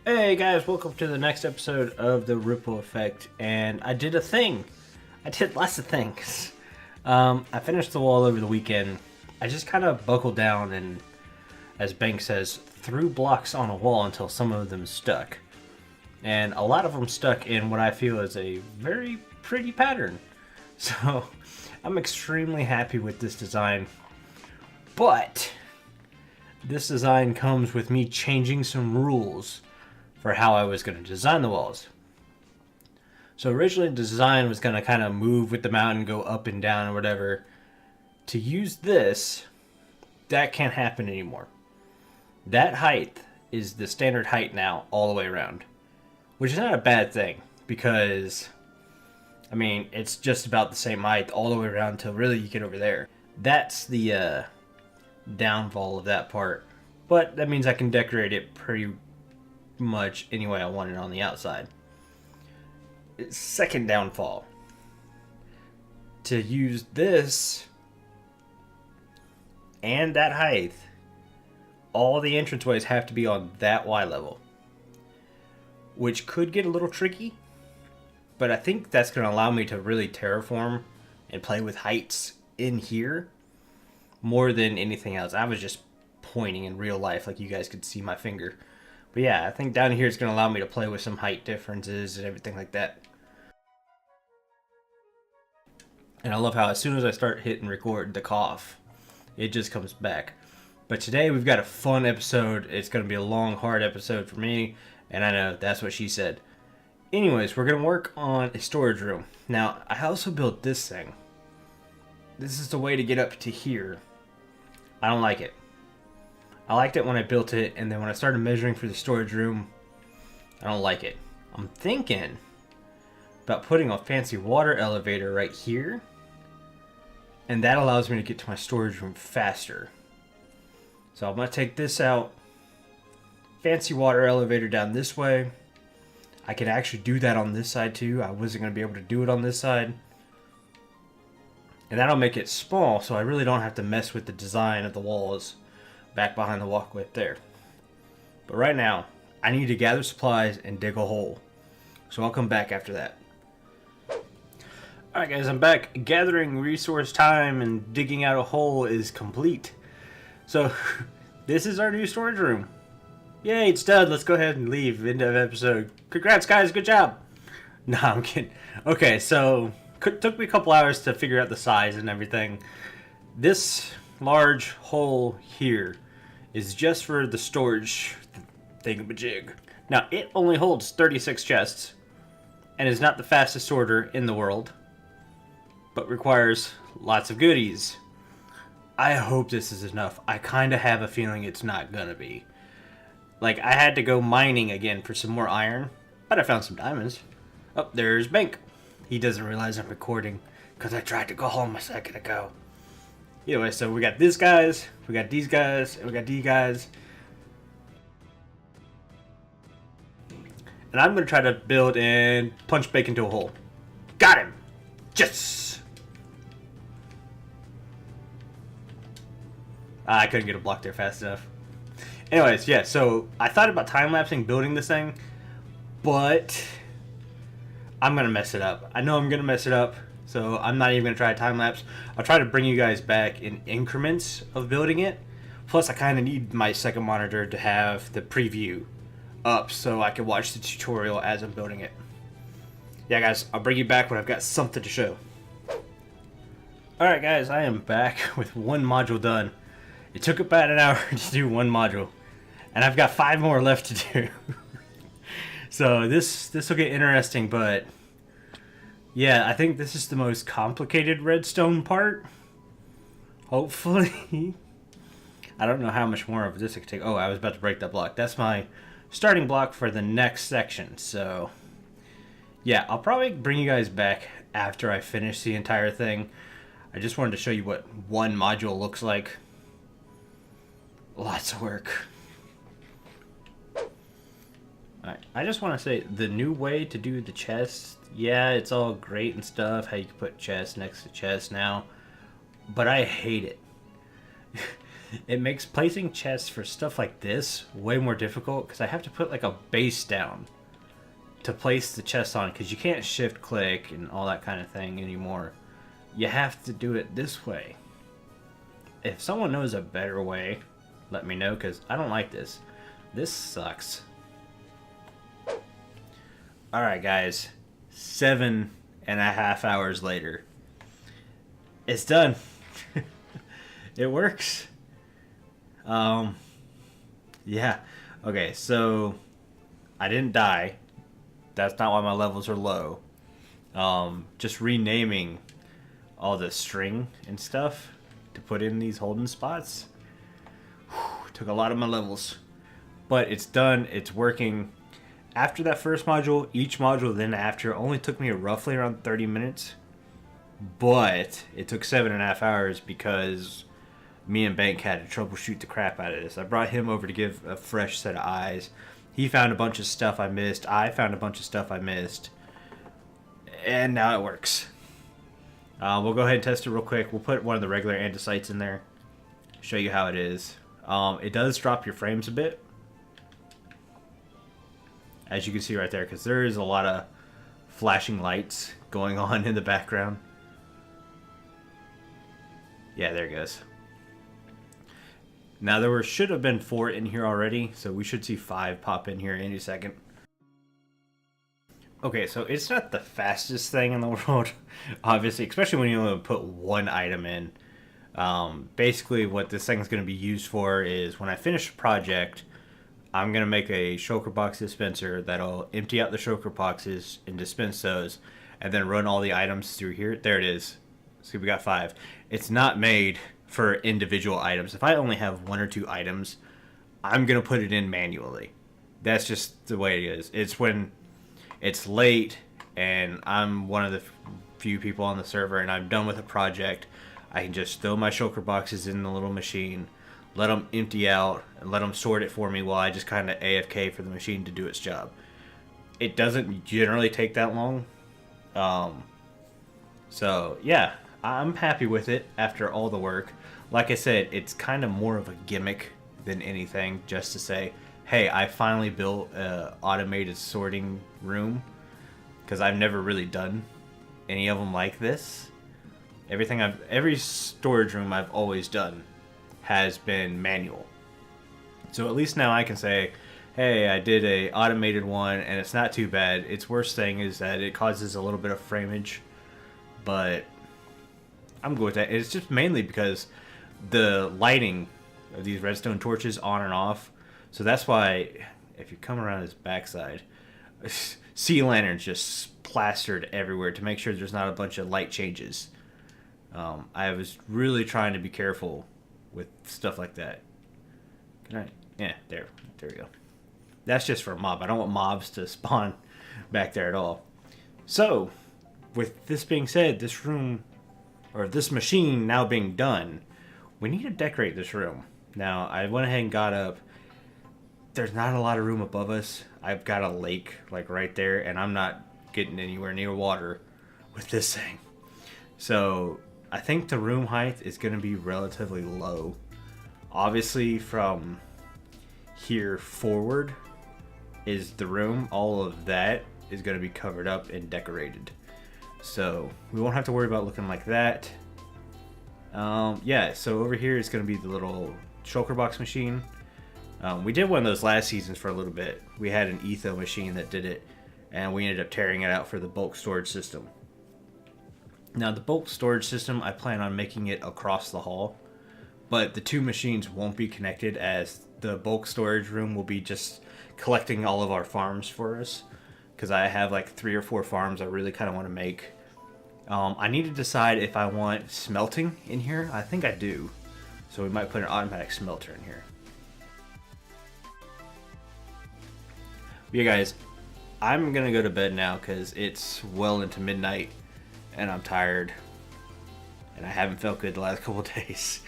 Hey guys, welcome to the next episode of the Ripple Effect, and I did a thing. I did lots of things. I finished the wall over the weekend. I just kind of buckled down and, as Bank says, threw blocks on a wall until some of them stuck. And a lot of them stuck in what I feel is a very pretty pattern. So, I'm extremely happy with this design. But, this design comes with me changing some rules for how I was going to design the walls. So originally the design was going to kind of move with the mountain, go up and down or whatever. To use this, that can't happen anymore. That height is the standard height now all the way around. Which is not a bad thing because, I mean, it's just about the same height all the way around until really you get over there. That's the downfall of that part. But that means I can decorate it pretty much any way I want it on the outside. Second downfall. To use this and that height, all the entranceways have to be on that Y level. Which could get a little tricky, but I think that's going to allow me to really terraform and play with heights in here more than anything else. I was just pointing in real life like you guys could see my finger. But yeah, I think down here it's going to allow me to play with some height differences and everything like that. And I love how as soon as I start hitting record, the cough, it just comes back. But today we've got a fun episode. It's going to be a long, hard episode for me. And I know that's what she said. Anyways, we're going to work on a storage room. Now, I also built this thing. This is the way to get up to here. I don't like it. I liked it when I built it, and then when I started measuring for the storage room, I don't like it. I'm thinking about putting a fancy water elevator right here, and that allows me to get to my storage room faster. So I'm going to take this out, fancy water elevator down this way. I can actually do that on this side too. I wasn't going to be able to do it on this side. And that'll make it small, so I really don't have to mess with the design of the walls back behind the walkway up there. But right now, I need to gather supplies and dig a hole. So I'll come back after that. Alright guys, I'm back. Gathering resource time and digging out a hole is complete. So, this is our new storage room. Yay, it's done. Let's go ahead and leave. End of episode. Congrats guys, good job. No, I'm kidding. Okay, so, took me a couple hours to figure out the size and everything. This large hole here is just for the storage thingamajig. Now, it only holds 36 chests and is not the fastest sorter in the world, but requires lots of goodies. I hope this is enough. I kind of have a feeling it's not gonna be. Like, I had to go mining again for some more iron, but I found some diamonds. Oh, there's Bank. He doesn't realize I'm recording because I tried to go home a second ago. Anyway, so we got these guys, we got these guys, and we got these guys. And I'm going to try to build and punch Bacon into a hole. Got him! Yes! I couldn't get a block there fast enough. Anyways, yeah, so I thought about time-lapsing building this thing, but I'm going to mess it up. I know I'm going to mess it up. So I'm not even going to try a time-lapse. I'll try to bring you guys back in increments of building it. Plus, I kind of need my second monitor to have the preview up so I can watch the tutorial as I'm building it. Yeah, guys, I'll bring you back when I've got something to show. Alright, guys, I am back with one module done. It took about an hour to do one module. And I've got 5 more left to do. So this will get interesting, but yeah, I think this is the most complicated redstone part. Hopefully. I don't know how much more of this it could take. Oh, I was about to break that block. That's my starting block for the next section. So, yeah, I'll probably bring you guys back after I finish the entire thing. I just wanted to show you what one module looks like. Lots of work. Alright, I just want to say, the new way to do the chest, yeah, it's all great and stuff, how you can put chest next to chest now, but I hate it. It makes placing chests for stuff like this way more difficult because I have to put like a base down to place the chest on, because you can't shift click and all that kind of thing anymore. You have to do it this way. If someone knows a better way, let me know, because I don't like this. This sucks. Alright guys, 7.5 hours later. It's done. It works. Yeah. Okay, so I didn't die. That's not why my levels are low. Just renaming all the string and stuff to put in these holding spots took a lot of my levels. But it's done. It's working. After that first module, each module then after only took me roughly around 30 minutes. But it took 7.5 hours because me and Bank had to troubleshoot the crap out of this. I brought him over to give a fresh set of eyes. He found a bunch of stuff I missed. I found a bunch of stuff I missed. And now it works. We'll go ahead and test it real quick. We'll put one of the regular andesites in there. Show you how it is. It does drop your frames a bit. As you can see right there. Because there is a lot of flashing lights going on in the background. Yeah, there it goes. Now there should have been 4 in here already, so we should see 5 pop in here any second. Okay, so it's not the fastest thing in the world, obviously, especially when you only put one item in. Basically what this thing is going to be used for is when I finish a project, I'm going to make a shulker box dispenser that'll empty out the shulker boxes and dispense those, and then run all the items through here. There it is. See, we got 5. It's not made for individual items. If I only have 1 or 2 items, I'm going to put it in manually. That's just the way it is. It's when it's late and I'm one of the few people on the server and I'm done with a project, I can just throw my shulker boxes in the little machine, let them empty out, and let them sort it for me while I just kind of AFK for the machine to do its job. It doesn't generally take that long. So, yeah. I'm happy with it after all the work. Like I said, it's kind of more of a gimmick than anything, just to say, hey, I finally built an automated sorting room, because I've never really done any of them like this. Every storage room I've always done has been manual. So at least now I can say, hey, I did a automated one and it's not too bad. Its worst thing is that it causes a little bit of framage, but I'm good with that. It's just mainly because the lighting of these redstone torches on and off. So that's why if you come around his backside, sea lanterns just plastered everywhere to make sure there's not a bunch of light changes. I was really trying to be careful with stuff like that. Can I? Yeah, there we go. That's just for a mob. I don't want mobs to spawn back there at all. So, with this being said, this room, or this machine now being done, we need to decorate this room. Now, I went ahead and got up. There's not a lot of room above us. I've got a lake, like, right there, and I'm not getting anywhere near water with this thing. So, I think the room height is going to be relatively low. Obviously, from here forward is the room. All of that is going to be covered up and decorated. So, we won't have to worry about looking like that. Yeah, so over here is going to be the little shulker box machine. We did one of those last seasons for a little bit. We had an Etho machine that did it, and we ended up tearing it out for the bulk storage system. Now, the bulk storage system, I plan on making it across the hall, but the two machines won't be connected, as the bulk storage room will be just collecting all of our farms for us, because I have like 3 or 4 farms I really kind of want to make. I need to decide if I want smelting in here. I think I do, so we might put an automatic smelter in here. But yeah, guys, I'm gonna go to bed now because it's well into midnight and I'm tired and I haven't felt good the last couple of days.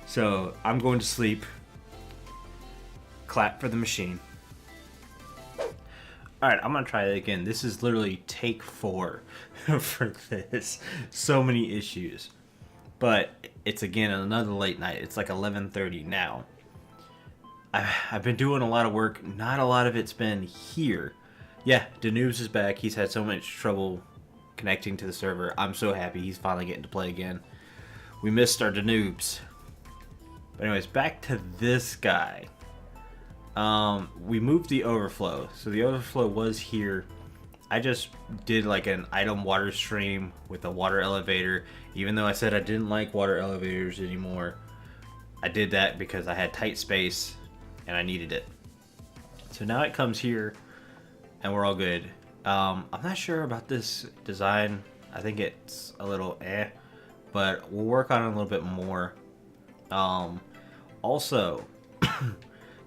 So I'm going to sleep. Clap for the machine. Alright, I'm gonna try it again. This is literally take 4 for this. So many issues. but it's again another late night. It's like 11:30 now. I've been doing a lot of work. Not a lot of it's been here. Yeah, Danoobs is back. He's had so much trouble connecting to the server. I'm so happy he's finally getting to play again. We missed our Danoobs. But anyways, back to this guy. We moved the overflow. So the overflow was here. I just did like an item water stream with a water elevator. Even though I said I didn't like water elevators anymore, I did that because I had tight space and I needed it. So now it comes here and we're all good. I'm not sure about this design. I think it's a little but we'll work on it a little bit more. Also,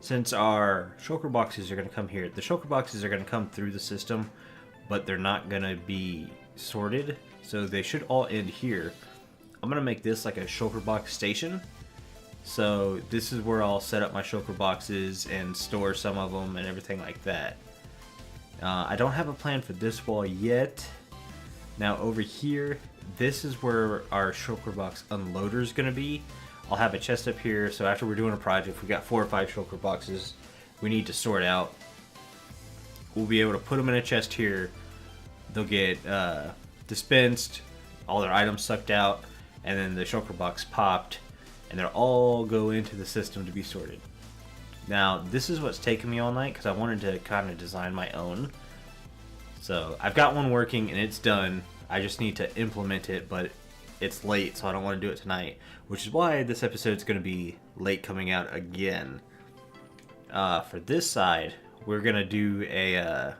since our shulker boxes are going to come here, the shulker boxes are going to come through the system, but they're not going to be sorted, so they should all end here. I'm going to make this like a shulker box station. So this is where I'll set up my shulker boxes and store some of them and everything like that. I don't have a plan for this wall yet. Now over here, this is where our shulker box unloader is going to be. I'll have a chest up here, so after we're doing a project, we've got 4 or 5 shulker boxes we need to sort out. We'll be able to put them in a chest here. They'll get dispensed, all their items sucked out, and then the shulker box popped, and they'll all go into the system to be sorted. Now, this is what's taken me all night, because I wanted to kind of design my own. So, I've got one working, and it's done. I just need to implement it, but it's late, so I don't want to do it tonight. Which is why this episode's going to be late coming out again. For this side, we're going to do a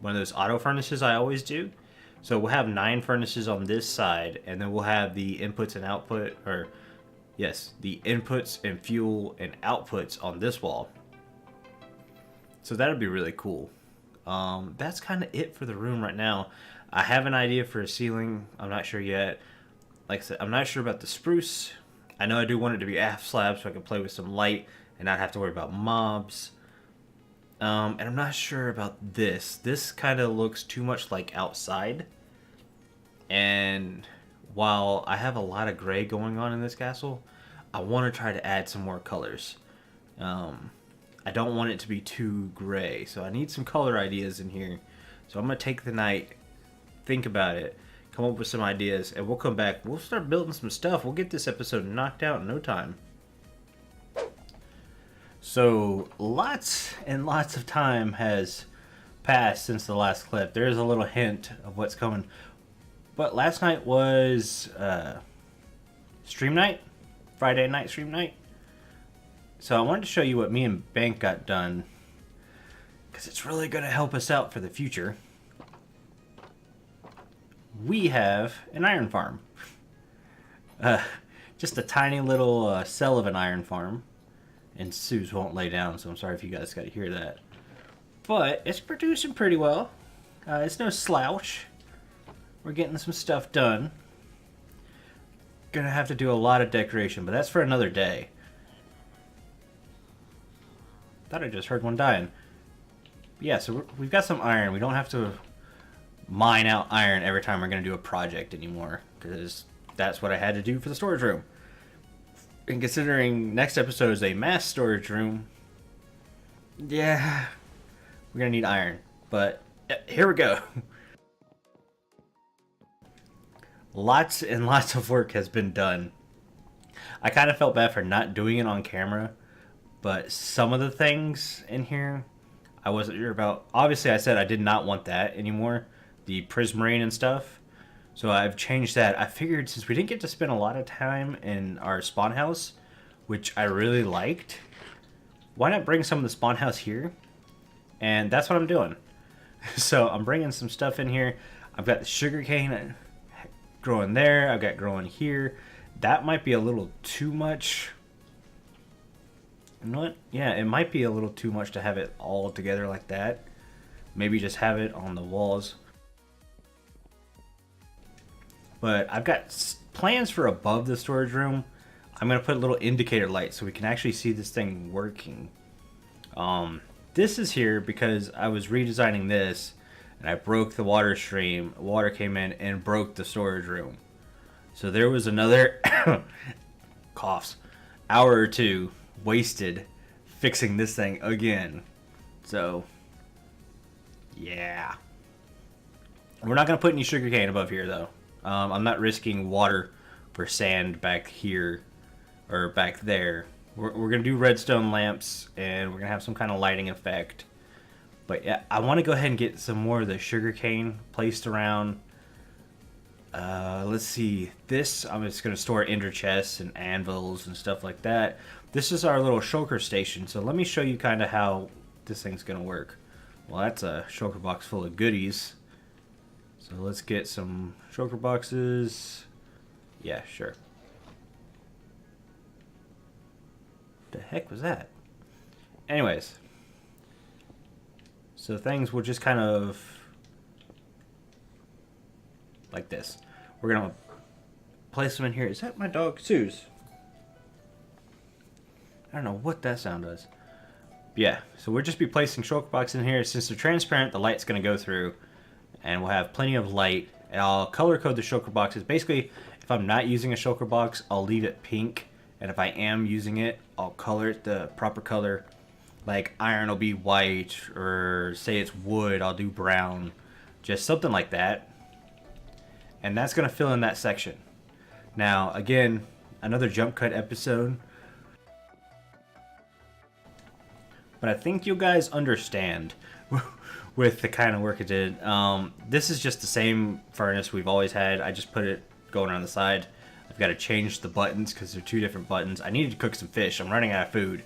one of those auto furnaces I always do. So we'll have 9 furnaces on this side, and then we'll have the inputs and output, or yes, the inputs and fuel and outputs on this wall. So that'll be really cool. That's kind of it for the room right now. I have an idea for a ceiling. I'm not sure yet. Like I said, I'm not sure about the spruce. I know I do want it to be half slab so I can play with some light and not have to worry about mobs. And I'm not sure about this. This kind of looks too much like outside. And while I have a lot of gray going on in this castle, I want to try to add some more colors. I don't want it to be too gray, so I need some color ideas in here. So I'm going to take the night, think about it, come up with some ideas, and we'll come back. We'll start building some stuff. We'll get this episode knocked out in no time. So lots and lots of time has passed since the last clip. There is a little hint of what's coming. But last night was stream night, Friday night stream night. So I wanted to show you what me and Bank got done, because it's really going to help us out for the future. We have an iron farm. Just a tiny little cell of an iron farm. And Suze won't lay down, so I'm sorry if you guys got to hear that. But it's producing pretty well. It's no slouch. We're getting some stuff done. Gonna have to do a lot of decoration, but that's for another day. Thought I just heard one dying. But yeah, so we've got some iron. We don't have to mine out iron every time we're gonna do a project anymore, because that's what I had to do for the storage room. And considering next episode is a mass storage room, yeah, we're gonna need iron. But here we go. Lots and lots of work has been done. I kind of felt bad for not doing it on camera, but some of the things in here I wasn't sure about. Obviously, I said I did not want that anymore, the prismarine and stuff. So I've changed that. I figured since we didn't get to spend a lot of time in our spawn house, which I really liked, why not bring some of the spawn house here? And that's what I'm doing. So I'm bringing some stuff in here. I've got the sugarcane growing there. I've got growing here. That might be a little too much. You know what? Yeah, it might be a little too much to have it all together like that. Maybe just have it on the walls. But I've got plans for above the storage room. I'm going to put a little indicator light so we can actually see this thing working. This is here because I was redesigning this and I broke the water stream. Water came in and broke the storage room. So there was another coughs hour or two wasted fixing this thing again. So yeah, we're not gonna put any sugarcane above here though. I'm not risking water for sand back here or back there. We're gonna do redstone lamps and we're gonna have some kind of lighting effect. But yeah, I want to go ahead and get some more of the sugarcane placed around. Let's see. This, I'm just going to store ender chests and anvils and stuff like that. This is our little shulker station. So let me show you kind of how this thing's going to work. Well, that's a shulker box full of goodies. So let's get some shulker boxes. Yeah, sure. The heck was that? Anyways. So things will just kind of like this. We're gonna place them in here. Is that my dog Suze? I don't know what that sound does. Yeah, so we'll just be placing shulker boxes in here. Since they're transparent, the light's gonna go through, and we'll have plenty of light. And I'll color code the shulker boxes. Basically, if I'm not using a shulker box, I'll leave it pink, and if I am using it, I'll color it the proper color. Like iron will be white, or say it's wood, I'll do brown. Just something like that. And that's going to fill in that section. Now, again, another jump cut episode. But I think you guys understand with the kind of work it did. This is just the same furnace we've always had. I just put it going on the side. I've got to change the buttons because they're two different buttons. I needed to cook some fish. I'm running out of food.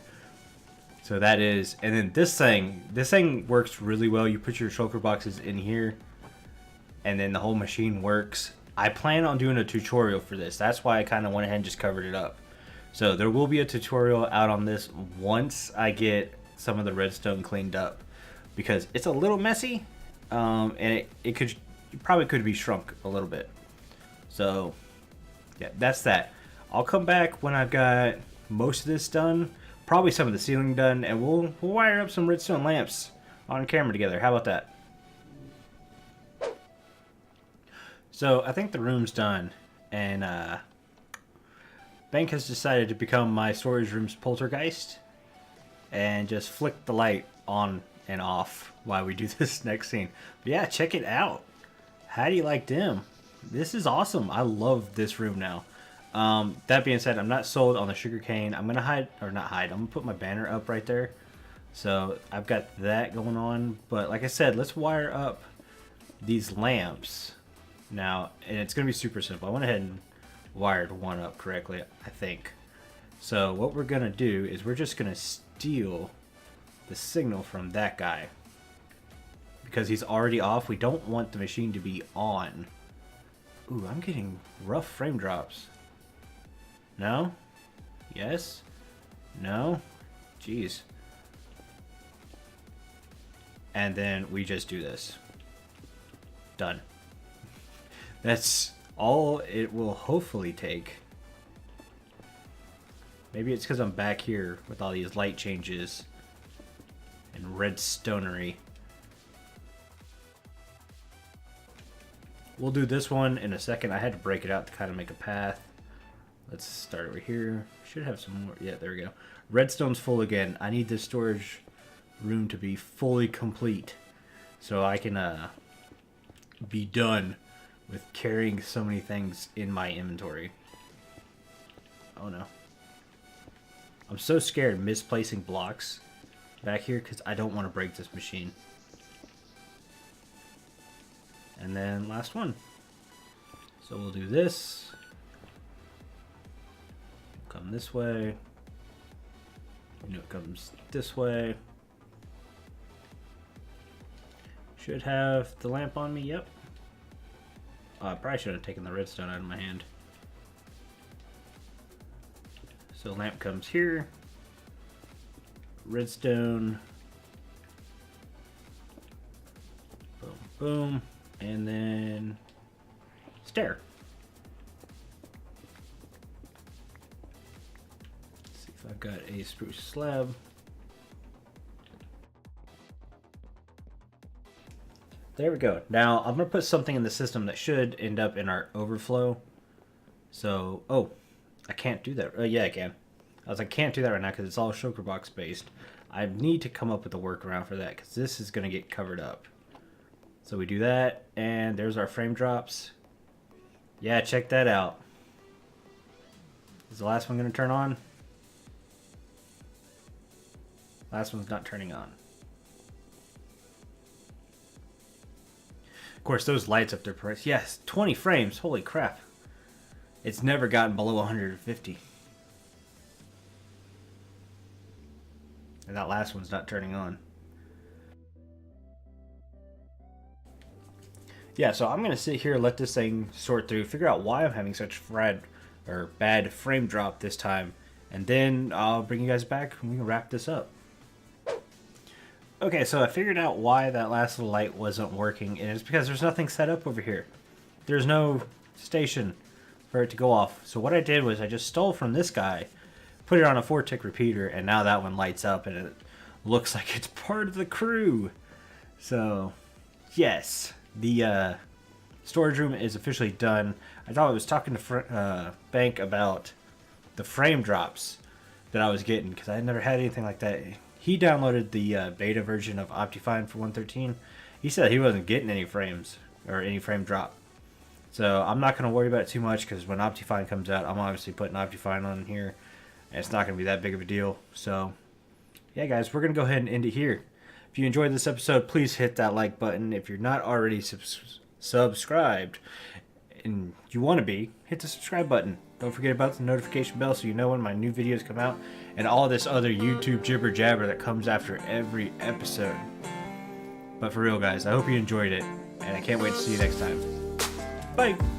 So that is, and then this thing works really well. You put your shulker boxes in here, and then the whole machine works. I plan on doing a tutorial for this. That's why I kind of went ahead and just covered it up. So there will be a tutorial out on this once I get some of the redstone cleaned up, because it's a little messy, and it probably could be shrunk a little bit. So yeah, that's that. I'll come back when I've got most of this done. Probably some of the ceiling done, and we'll wire up some redstone lamps on camera together. How about that? So I think the room's done, and Bank has decided to become my storage room's poltergeist and just flick the light on and off while we do this next scene. But yeah, check it out. How do you like them? This is awesome. I love this room now. That being said, I'm not sold on the sugarcane. I'm gonna hide, or not hide, I'm gonna put my banner up right there. So I've got that going on. But like I said, let's wire up these lamps now, and it's gonna be super simple. I went ahead and wired one up correctly, I think. So what we're gonna do is we're just gonna steal the signal from that guy, because he's already off. We don't want the machine to be on. Ooh, I'm getting rough frame drops. No? Yes? No? Jeez. And then we just do this. Done. That's all it will hopefully take. Maybe it's because I'm back here with all these light changes and redstonery. We'll do this one in a second. I had to break it out to kind of make a path. Let's start over here. Should have some more. Yeah, there we go. Redstone's full again. I need this storage room to be fully complete so I can be done with carrying so many things in my inventory. Oh no. I'm so scared misplacing blocks back here because I don't want to break this machine. And then last one. So we'll do this. Come this way. You know, it comes this way. Should have the lamp on me, yep. I probably should have taken the redstone out of my hand. So lamp comes here. Redstone. Boom, boom. And then stair. Let's see if I've got a spruce slab. There we go. Now I'm going to put something in the system that should end up in our overflow. So, oh, I can't do that. Yeah, I can. I was like, can't do that right now because it's all shulker box based. I need to come up with a workaround for that because this is going to get covered up. So we do that, and there's our frame drops. Yeah, check that out. Is the last one going to turn on? Last one's not turning on. Of course, those lights up there, price. Yes, 20 frames. Holy crap. It's never gotten below 150. And that last one's not turning on. Yeah, so I'm going to sit here, let this thing sort through, figure out why I'm having such bad frame drop this time. And then I'll bring you guys back and we can wrap this up. Okay, so I figured out why that last little light wasn't working, and it's because there's nothing set up over here. There's no station for it to go off. So what I did was I just stole from this guy, put it on a 4-tick repeater, and now that one lights up and it looks like it's part of the crew. So, yes, the storage room is officially done. I thought I was talking to Bank about the frame drops that I was getting because I had never had anything like that. He downloaded the beta version of Optifine for 1.13. He said he wasn't getting any frames or any frame drop. So I'm not going to worry about it too much because when Optifine comes out, I'm obviously putting Optifine on here. And it's not going to be that big of a deal. So, yeah, guys, we're going to go ahead and end it here. If you enjoyed this episode, please hit that like button. If you're not already subscribed and you want to be, hit the subscribe button. Don't forget about the notification bell so you know when my new videos come out and all this other YouTube jibber jabber that comes after every episode. But for real, guys, I hope you enjoyed it, and I can't wait to see you next time. Bye!